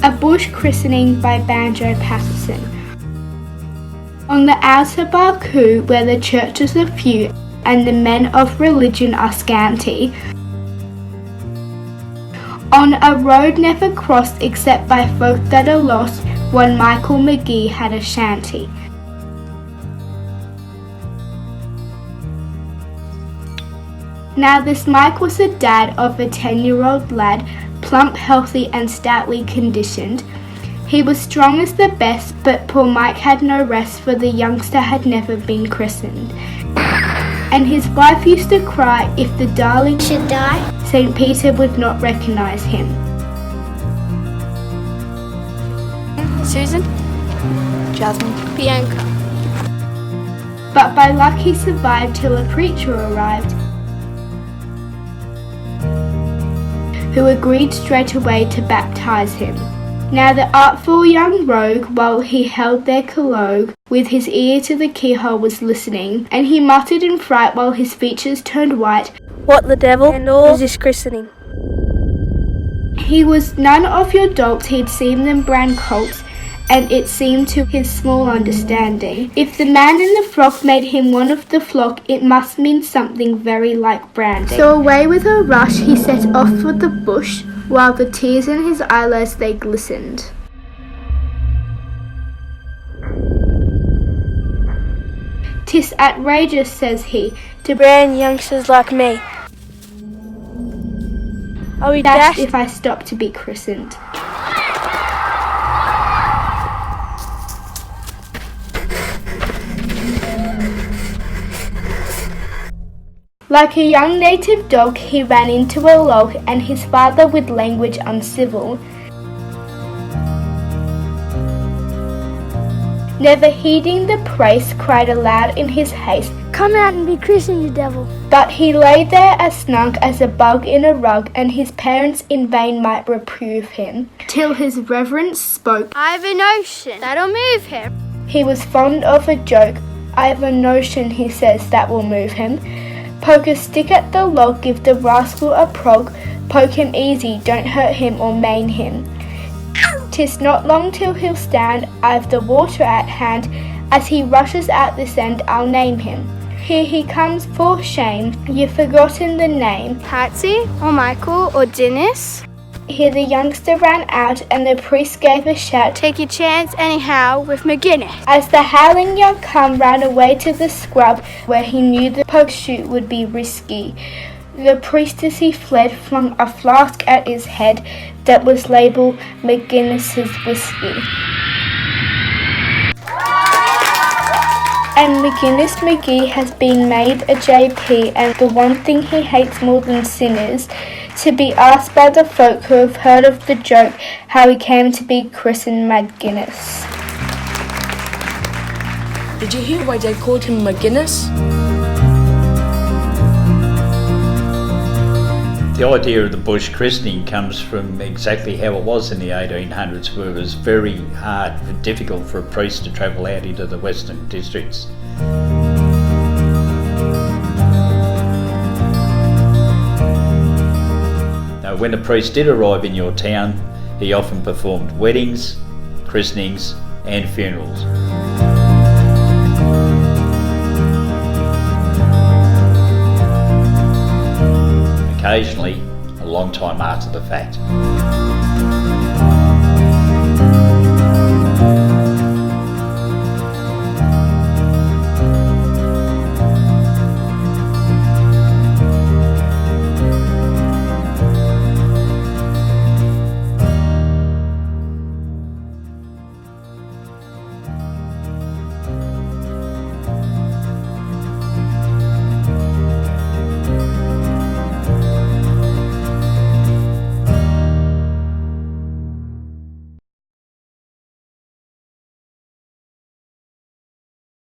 A Bush Christening by Banjo Patterson. On the outer Barcoo, where the churches are few and the men of religion are scanty, on a road never crossed except by folk that are lost, one Michael McGee had a shanty. Now this Mike was the dad of a 10-year-old lad, plump, healthy and stoutly conditioned. He was strong as the best, but poor Mike had no rest, for the youngster had never been christened. And his wife used to cry if the darling should die, St. Peter would not recognise him. Susan, Jasmine, Bianca. But by luck he survived till a preacher arrived, who agreed straight away to baptise him. Now the artful young rogue, while he held their collogue, with his ear to the keyhole was listening, and he muttered in fright while his features turned white, "What the devil and all is this christening?" He was none of your dolts, he'd seen them brown colts, and it seemed to his small understanding, if the man in the frock made him one of the flock, it must mean something very like branding. So away with a rush he set off for the bush, while the tears in his eyelids they glistened. "'Tis outrageous," says he, "to brand youngsters like me. I'll be dashed dashed if I stop to be christened." Like a young native dog he ran into a log, and his father with language uncivil, never heeding the praise, cried aloud in his haste, Come out and be christened, you devil." but he lay there as snug as a bug in a rug, and his parents in vain might reprove him, till his reverence spoke. "I've a notion that'll move him." He was fond of a joke. "I've a notion," he says, "that will move him. Poke a stick at the log, give the rascal a prog, poke him easy, don't hurt him or maim him. 'Tis not long till he'll stand, I've the water at hand, as he rushes out this end I'll name him. Here he comes, for shame, you've forgotten the name." Patsy or Michael or Dennis? Here the youngster ran out, and the priest gave a shout, Take your chance anyhow with McGinnis. as the howling young cum ran away to the scrub, where he knew the poke shoot would be risky. The priest as he fled flung a flask at his head that was labelled McGinnis's whiskey. And McGinnis McGee has been made a JP, and the one thing he hates more than sin is to be asked by the folk who have heard of the joke how he came to be christened McGinnis. Did you hear why they called him McGinnis? The idea of the bush christening comes from exactly how it was in the 1800s, where it was very hard and difficult for a priest to travel out into the western districts. Now, when a priest did arrive in your town, he often performed weddings, christenings and funerals. Occasionally, a long time after the fact.